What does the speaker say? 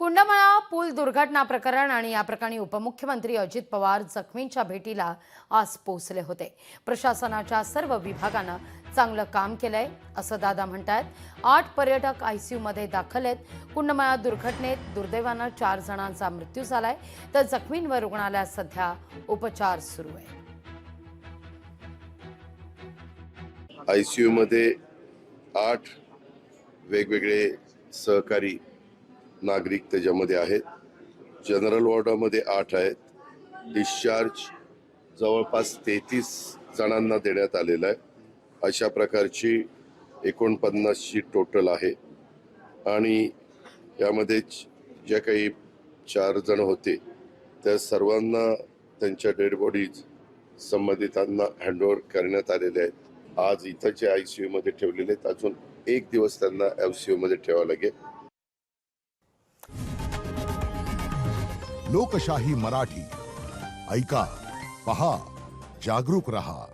कुंडमाळा पूल दुर्घटना प्रकरण आणि या प्रकरणी उपमुख्यमंत्री अजित पवार जखमींच्या भेटीला आज पोहोचले होते। प्रशासनाच्या सर्व विभागानं चांगलं काम केलंय असं दादा म्हणतात। 8 पर्यटक आयसीयू मध्ये दाखल आहेत। कुंडमाळा दुर्घटनेत दुर्दैवानं 4 जणांचा मृत्यू झालाय, तर जखमींवर रुग्णालयात सध्या उपचार सुरू आहेत। आयसीयू मध्ये 8 वेगवेगळे सहकारी नागरिक त्याच्यामध्ये आहेत। जनरल वॉर्डामध्ये 8 आहेत। डिस्चार्ज जवळपास 33 जणांना देण्यात आलेला आहे। अशा प्रकारची 49 ची टोटल आहे आणि यामध्ये जे काही 4 जण होते त्या सर्वांना त्यांच्या डेड बॉडीज संबंधितांना हँडओव्हर करण्यात आलेले आहेत। आज इथंचे आयसीयू मध्ये ठेवलेले आहेत। अजून 1 दिवस त्यांना आयसीयू मध्ये ठेवावं लागेल। लोकशाही मराठी ऐका, पहा, जागरूक रहा।